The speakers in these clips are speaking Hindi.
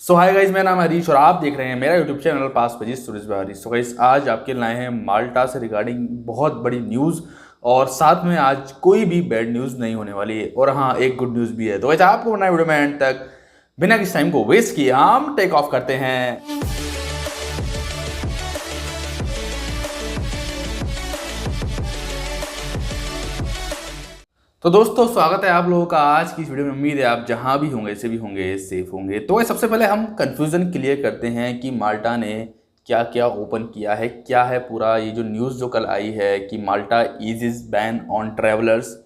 सो हाय गाइज, मेरा नाम है हरीश और आप देख रहे हैं मेरा यूट्यूब चैनल पास पेजिस सुरेश भाई। सो गाइज आज आपके लाए हैं माल्टा से रिगार्डिंग बहुत बड़ी न्यूज़ और साथ में आज कोई भी बैड न्यूज़ नहीं होने वाली है और हाँ एक गुड न्यूज़ भी है। तो गाइज आपको बनाए वीडियो में एंड तक बिना किसी टाइम को वेस्ट किए हम टेक ऑफ करते हैं। तो दोस्तों स्वागत है आप लोगों का आज की इस वीडियो में। उम्मीद है आप जहां भी होंगे से भी होंगे सेफ होंगे। तो सबसे पहले हम कंफ्यूजन क्लियर करते हैं कि माल्टा ने क्या क्या ओपन किया है, क्या है पूरा ये जो न्यूज़ जो कल आई है कि माल्टा इज बैन ऑन ट्रैवलर्स।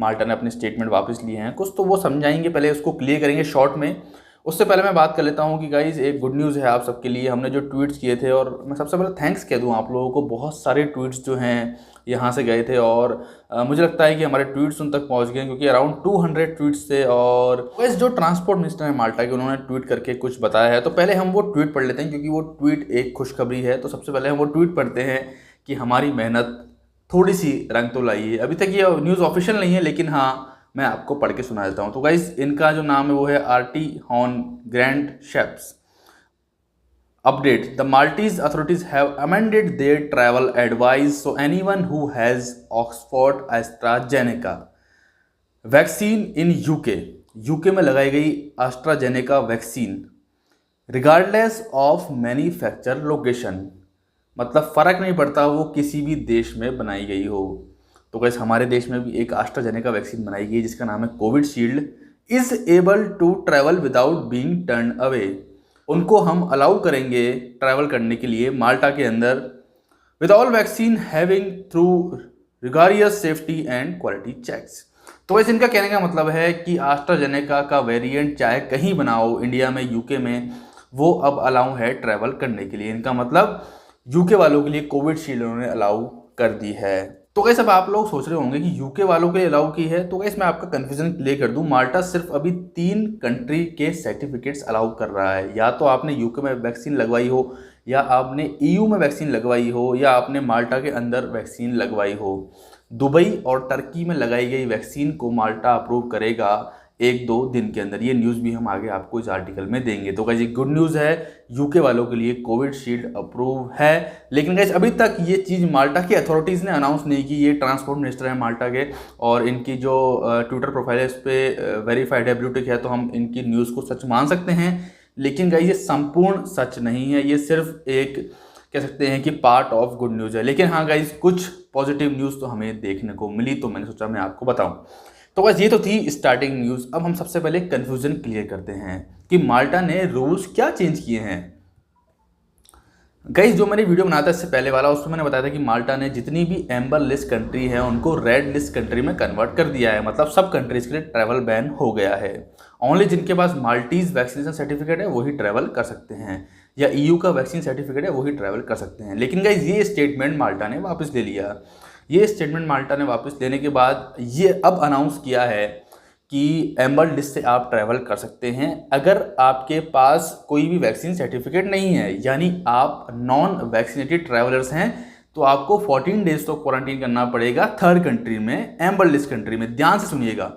माल्टा ने अपने स्टेटमेंट वापस लिए हैं कुछ, तो वो समझाएंगे, पहले उसको क्लियर करेंगे शॉर्ट में। उससे पहले मैं बात कर लेता हूँ कि गाइज एक गुड न्यूज़ है आप सबके लिए। हमने जो ट्वीट्स किए थे, और मैं सबसे पहले थैंक्स कह दूँ आप लोगों को, बहुत सारे ट्वीट्स जो हैं यहाँ से गए थे और मुझे लगता है कि हमारे ट्वीट्स उन तक पहुँच गए क्योंकि अराउंड 200 ट्वीट्स थे। और वैसे जो ट्रांसपोर्ट मिनिस्टर है माल्टा के, उन्होंने ट्वीट करके कुछ बताया है। तो पहले हम वो ट्वीट पढ़ लेते हैं क्योंकि वो ट्वीट एक खुशखबरी है। तो सबसे पहले हम वो ट्वीट पढ़ते हैं कि हमारी मेहनत थोड़ी सी रंग तो लाई है। अभी तक ये न्यूज़ ऑफिशियल नहीं है लेकिन हाँ मैं आपको पढ़ के सुना देता हूँ। तो गाइस इनका जो नाम है वो है RT horn grand shapes. Update: The Maltese authorities have amended their travel advice so anyone who has Oxford AstraZeneca vaccine in UK में लगाई गई AstraZeneca vaccine regardless of manufacture location, मतलब फ़र्क नहीं पड़ता वो किसी भी देश में बनाई गई हो। तो कैसे हमारे देश में भी एक AstraZeneca वैक्सीन बनाई गई जिसका नाम है Covishield, is able to travel without being turn away. उनको हम अलाउ करेंगे ट्रैवल करने के लिए माल्टा के अंदर with all vaccine having through rigorous safety and quality checks. तो वैसे इनका कहने का मतलब है कि AstraZeneca का वेरिएंट चाहे कहीं बनाओ इंडिया में, यूके में, वो अब अलाउ है ट्रैवल करने के लिए। इनका मतलब यूके वालों के लिए कोविशील्ड उन्होंने अलाउ कर दी है। तो कैसे अब आप लोग सोच रहे होंगे कि यूके वालों के लिए अलाउ की है। तो कैसे मैं आपका कन्फ्यूजन क्लियर कर दूं, माल्टा सिर्फ अभी 3 कंट्री के सर्टिफिकेट्स अलाउ कर रहा है। या तो आपने यूके में वैक्सीन लगवाई हो, या आपने ईयू में वैक्सीन लगवाई हो, या आपने माल्टा के अंदर वैक्सीन लगवाई हो। दुबई और टर्की में लगाई गई वैक्सीन को माल्टा अप्रूव करेगा 1-2 दिन के अंदर। ये न्यूज़ भी हम आगे आपको इस आर्टिकल में देंगे। तो गाइस ये गुड न्यूज़ है, यूके वालों के लिए कोविशील्ड अप्रूव है। लेकिन गाइस अभी तक ये चीज़ माल्टा की अथॉरिटीज़ ने अनाउंस नहीं की। ये ट्रांसपोर्ट मिनिस्टर है माल्टा के और इनकी जो ट्विटर प्रोफाइल है इस पर वेरीफाइड है, ब्लू टिक है, तो हम इनकी न्यूज़ को सच मान सकते हैं। लेकिन गाइस ये संपूर्ण सच नहीं है, ये सिर्फ एक कह सकते हैं कि पार्ट ऑफ गुड न्यूज़ है। लेकिन हाँ गाइस कुछ पॉजिटिव न्यूज़ तो हमें देखने को मिली, तो मैंने सोचा मैं आपको बताऊं। तो बस ये तो थी स्टार्टिंग न्यूज़। अब हम सबसे पहले कन्फ्यूजन क्लियर करते हैं कि माल्टा ने रूल्स क्या चेंज किए हैं। गाइस जो मैंने वीडियो बनाया था इससे पहले वाला, उसमें मैंने बताया था कि माल्टा ने जितनी भी एम्बर लिस्ट कंट्री है उनको रेड लिस्ट कंट्री में कन्वर्ट कर दिया है। मतलब सब कंट्रीज के लिए ट्रैवल बैन हो गया है। ओनली जिनके पास माल्टीज वैक्सीनेशन सर्टिफिकेट है वही ट्रैवल कर सकते हैं, या ईयू का वैक्सीन सर्टिफिकेट है वही ट्रैवल कर सकते हैं। लेकिन गाइस ये स्टेटमेंट माल्टा ने वापस ले लिया। ये स्टेटमेंट माल्टा ने वापस लेने के बाद ये अब अनाउंस किया है कि एम्बर लिस्ट से आप ट्रैवल कर सकते हैं अगर आपके पास कोई भी वैक्सीन सर्टिफिकेट नहीं है, यानी आप नॉन वैक्सीनेटेड ट्रैवलर्स हैं, तो आपको 14 डेज तो क्वारंटीन करना पड़ेगा थर्ड कंट्री में, एम्बर लिस्ट कंट्री में। ध्यान से सुनिएगा,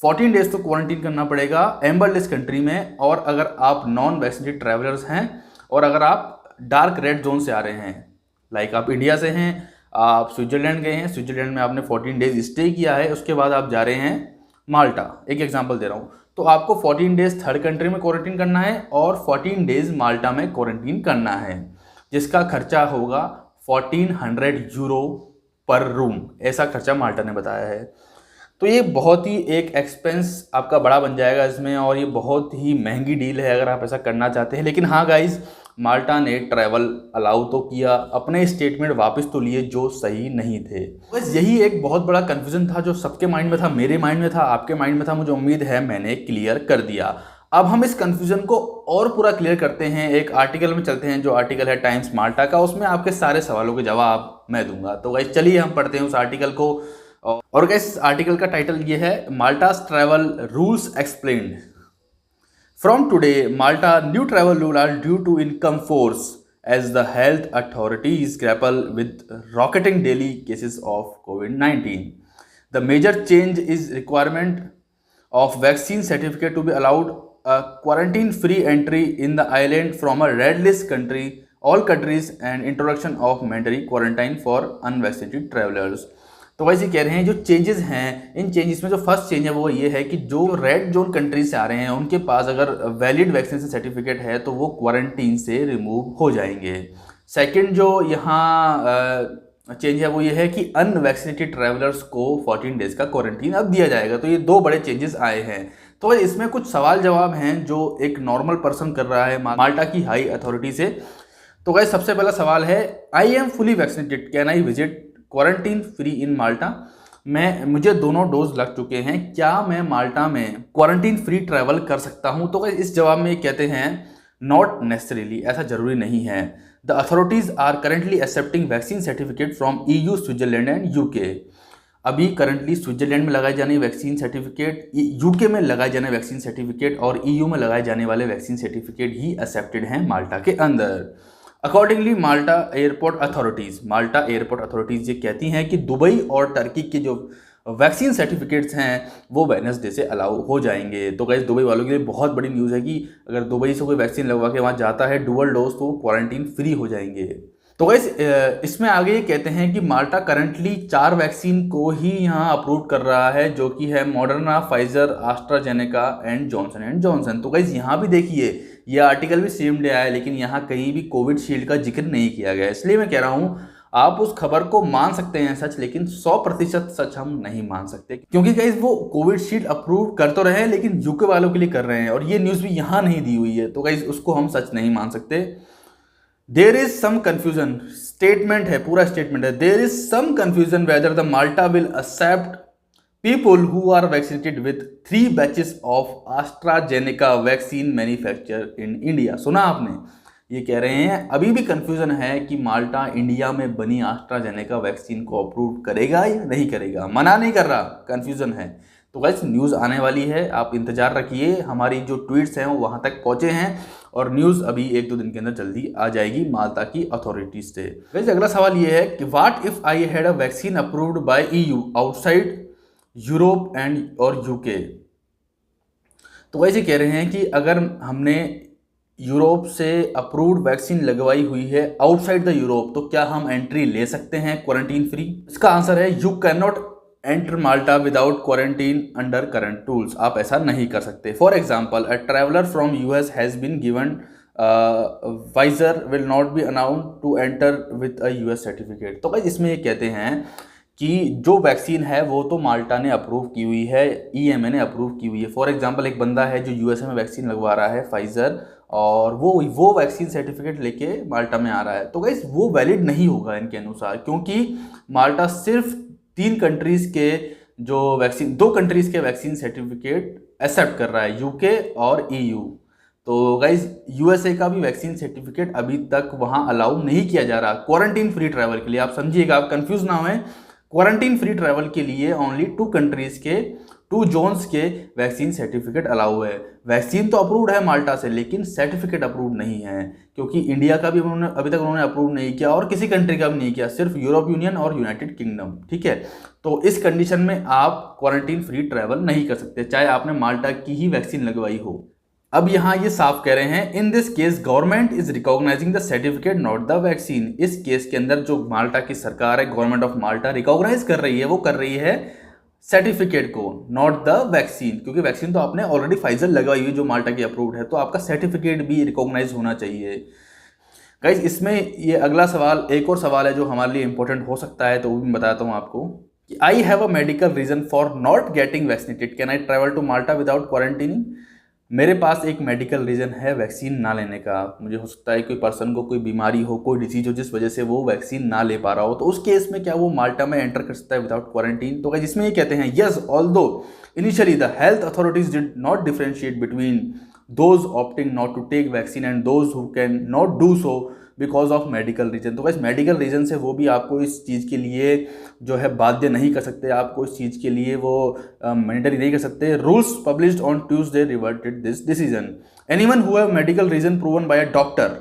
14 डेज तो क्वारंटीन करना पड़ेगा एम्बर लिस्ट कंट्री में। और अगर आप नॉन वैक्सीनेटेड ट्रैवलर्स हैं और अगर आप डार्क रेड जोन से आ रहे हैं, लाइक आप इंडिया से हैं, आप स्विट्जरलैंड गए हैं, स्विट्जरलैंड में आपने 14 डेज स्टे किया है, उसके बाद आप जा रहे हैं माल्टा, एक एग्जांपल दे रहा हूँ, तो आपको 14 डेज थर्ड कंट्री में क्वारंटीन करना है और 14 डेज माल्टा में क्वारंटीन करना है, जिसका खर्चा होगा 1400 यूरो पर रूम। ऐसा खर्चा माल्टा ने बताया है। तो ये बहुत ही एक एक्सपेंस आपका बड़ा बन जाएगा इसमें, और ये बहुत ही महंगी डील है अगर आप ऐसा करना चाहते हैं। लेकिन हाँ गाइज माल्टा ने ट्रैवल अलाउ तो किया, अपने स्टेटमेंट वापस तो लिए जो सही नहीं थे। बस यही एक बहुत बड़ा कन्फ्यूजन था जो सबके माइंड में था, मेरे माइंड में था, आपके माइंड में था। मुझे उम्मीद है मैंने क्लियर कर दिया। अब हम इस कन्फ्यूजन को और पूरा क्लियर करते हैं, एक आर्टिकल में चलते हैं जो आर्टिकल है टाइम्स माल्टा का। उसमें आपके सारे सवालों के जवाब मैं दूंगा। तो गाइस चलिए हम पढ़ते हैं उस आर्टिकल को। और गाइस इस आर्टिकल का टाइटल ये है, Malta's travel rules explained. From today, Malta new travel rules are due to come force as the health authorities grapple with rocketing daily cases of COVID-19. The major change is requirement of vaccine certificate to be allowed quarantine free entry in the island from a red list country all countries and introduction of mandatory quarantine for unvaccinated travellers. तो वैसे कह रहे हैं जो चेंजेस हैं, इन चेंजेस में जो फर्स्ट चेंज है वो ये है कि जो रेड जोन कंट्रीज से आ रहे हैं उनके पास अगर वैलिड वैक्सीनेशन सर्टिफिकेट है तो वो क्वारंटीन से रिमूव हो जाएंगे। सेकंड जो यहाँ चेंज है वो ये है कि अनवैक्सीनेटेड ट्रैवलर्स को 14 डेज का क्वारंटीन अब दिया जाएगा। तो ये दो बड़े चेंजेस आए हैं। तो इसमें कुछ सवाल जवाब हैं जो एक नॉर्मल पर्सन कर रहा है माल्टा की हाई अथॉरिटी से। तो गाइस सबसे पहला सवाल है, I am fully vaccinated, can I visit quarantine free in Malta? मुझे दोनों डोज लग चुके हैं, क्या मैं माल्टा में क्वारंटीन फ्री ट्रैवल कर सकता हूं? तो गाइस इस जवाब में कहते हैं नॉट नेसेसरीली, ऐसा जरूरी नहीं है। The authorities are currently accepting vaccine certificate from EU, Switzerland and UK। अभी करंटली स्विट्जरलैंड में लगाए जाने वैक्सीन सर्टिफिकेट, UK में लगाए जाने वैक्सीन सर्टिफिकेट और EU में लगाए जाने वाले वैक्सीन सर्टिफिकेट ही एक्सेप्टेड हैं माल्टा के अंदर। अकॉर्डिंगली माल्टा एयरपोर्ट अथॉरिटीज ये कहती हैं कि दुबई और टर्की के जो वैक्सीन सर्टिफिकेट्स हैं वो वेडनेसडे से अलाउ हो जाएंगे। तो गाइस दुबई वालों के लिए बहुत बड़ी न्यूज़ है कि अगर दुबई से कोई वैक्सीन लगवा के वहाँ जाता है डुअल डोज तो वो क्वारंटीन फ्री हो जाएंगे। तो गाइस इसमें आगे ये कहते हैं कि माल्टा करंटली 4 वैक्सीन को ही यहाँ अप्रूव कर रहा है, जो कि है Moderna, Pfizer, AstraZeneca and Johnson and Johnson. तो गाइस यहाँ भी देखिए ये आर्टिकल भी सेम डे आया है, लेकिन यहाँ कहीं भी कोविशील्ड का जिक्र नहीं किया गया। इसलिए मैं कह रहा हूँ आप उस खबर को मान सकते हैं सच, लेकिन 100% सच हम नहीं मान सकते, क्योंकि गाइस वो कोविशील्ड अप्रूव कर तो रहे हैं लेकिन यूके वालों के लिए कर रहे हैं और ये न्यूज़ भी यहाँ नहीं दी हुई है। तो गाइस उसको हम सच नहीं मान सकते। There is some confusion, statement है, पूरा स्टेटमेंट है। There is some confusion whether the Malta will accept people who are vaccinated with 3 batches of AstraZeneca vaccine manufactured in India। सुना आपने, ये कह रहे हैं अभी भी कंफ्यूजन है कि माल्टा इंडिया में बनी एस्ट्राजेनेका वैक्सीन को अप्रूव करेगा या नहीं करेगा। मना नहीं कर रहा, कंफ्यूजन है। तो गाइस न्यूज़ आने वाली है, आप इंतजार रखिए। हमारी जो ट्वीट्स हैं वो वहाँ तक पहुँचे हैं और न्यूज़ अभी 1-2 दिन के अंदर जल्दी आ जाएगी माल्टा की अथॉरिटीज से। वैसे अगला सवाल ये है कि what if I had a vaccine approved by EU outside Europe and और UK। तो वैसे कह रहे हैं कि अगर हमने यूरोप से अप्रूव्ड वैक्सीन लगवाई हुई है आउटसाइड द यूरोप तो क्या हम एंट्री ले सकते हैं क्वारंटीन फ्री? इसका आंसर है you can not enter Malta without quarantine under current rules. आप ऐसा नहीं कर सकते। For example a traveller from US has been given Pfizer will not be allowed to enter with a US certificate. तो भाई इसमें ये कहते हैं कि जो वैक्सीन है वो तो माल्टा ने अप्रूव की हुई है, EMA ने अप्रूव की हुई है। फॉर एग्जांपल एक बंदा है जो USA में वैक्सीन लगवा रहा है फाइजर और वो वैक्सीन सर्टिफिकेट लेके माल्टा में आ रहा है, तो गाइस वो वैलिड नहीं होगा इनके अनुसार, क्योंकि माल्टा सिर्फ 3 कंट्रीज़ के जो वैक्सीन 2 कंट्रीज़ के वैक्सीन सर्टिफिकेट एक्सेप्ट कर रहा है, UK और EU। तो गाइज USA का भी वैक्सीन सर्टिफिकेट अभी तक वहाँ अलाउ नहीं किया जा रहा क्वारंटीन फ्री ट्रैवल के लिए। आप समझिएगा, आप कंफ्यूज ना हुए। क्वारंटीन फ्री ट्रैवल के लिए ओनली 2 कंट्रीज के 2 जोन्स के वैक्सीन सर्टिफिकेट अलाउ है। वैक्सीन तो अप्रूव्ड है माल्टा से, लेकिन सर्टिफिकेट अप्रूव नहीं है, क्योंकि इंडिया का भी अभी तक उन्होंने अप्रूव नहीं किया और किसी कंट्री का भी नहीं किया, सिर्फ यूरोप यूनियन और यूनाइटेड किंगडम। ठीक है, तो इस कंडीशन में आप क्वारंटीन फ्री ट्रैवल नहीं कर सकते, चाहे आपने माल्टा की ही वैक्सीन लगवाई हो। अब यहाँ ये साफ कह रहे हैं, in this case government is recognising the certificate not the vaccine. इस केस के अंदर जो माल्टा की सरकार है, गवर्नमेंट ऑफ माल्टा रिकॉग्नाइज कर रही है, वो कर रही है सर्टिफिकेट को, नॉट द वैक्सीन, क्योंकि वैक्सीन तो आपने ऑलरेडी फाइजर लगवाई हुई जो माल्टा की अप्रूव्ड है, तो आपका सर्टिफिकेट भी रिकॉग्नाइज होना चाहिए। गाइज इसमें ये अगला सवाल, एक और सवाल है जो हमारे लिए इंपॉर्टेंट हो सकता है, तो वो भी बताता हूँ आपको कि I have a medical reason for not getting vaccinated, can I travel to Malta without quarantining. मेरे पास एक मेडिकल रीज़न है वैक्सीन ना लेने का। मुझे हो सकता है कोई पर्सन को कोई बीमारी हो, कोई डिजीज हो, जिस वजह से वो वैक्सीन ना ले पा रहा हो, तो उस केस में क्या वो माल्टा में एंटर कर सकता है विदाउट क्वारंटीन? तो जिसमें ये कहते हैं yes, although initially the health authorities did not differentiate between those opting not to take vaccine and those who can not do so because of medical reason. तो वैसे मेडिकल रीजन से वो भी आपको इस चीज़ के लिए जो है बाध्य नहीं कर सकते, आपको इस चीज़ के लिए वो मैंडेटरी नहीं कर सकते। Rules published on Tuesday reverted this decision. Anyone who have medical reason proven by a doctor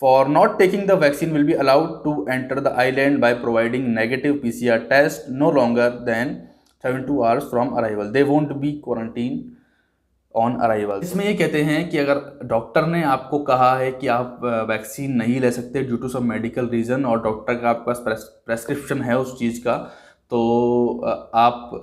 for not taking the vaccine will be allowed to enter the island by providing negative PCR test no longer than 72 hours from arrival. They won't be quarantine on arrival. इसमें ये कहते हैं कि अगर डॉक्टर ने आपको कहा है कि आप वैक्सीन नहीं ले सकते due to some medical reason और डॉक्टर का आपके पास प्रेस्क्रिप्शन है उस चीज़ का, तो आप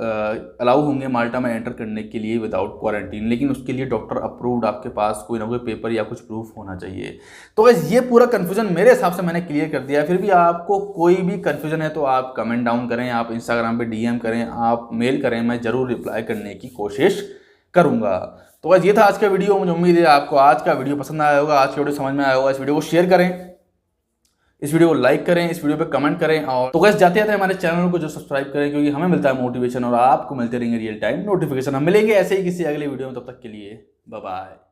अलाउ होंगे माल्टा में एंटर करने के लिए विदाउट क्वारंटीन। लेकिन उसके लिए डॉक्टर अप्रूव्ड आपके पास कोई ना कोई पेपर या कुछ प्रूफ होना चाहिए। तो गाइस ये पूरा कन्फ्यूजन मेरे हिसाब से मैंने क्लियर कर दिया है। फिर भी आपको कोई भी कन्फ्यूजन है तो आप कमेंट डाउन करें, आप इंस्टाग्राम पे डीएम करें, आप मेल करें, मैं ज़रूर रिप्लाई करने की कोशिश करूँगा। तो गाइस ये था आज का वीडियो। मुझे उम्मीद है आपको आज का वीडियो पसंद आया होगा, आज का वीडियो समझ में आया होगा। इस वीडियो को शेयर करें, इस वीडियो को लाइक करें, इस वीडियो पे कमेंट करें और तो गाइस जाते जाते हमारे चैनल को जो सब्सक्राइब करें, क्योंकि हमें मिलता है मोटिवेशन और आपको मिलते रहेंगे रियल टाइम नोटिफिकेशन। हम मिलेंगे ऐसे ही किसी अगले वीडियो में, तब तक के लिए बाय बाय।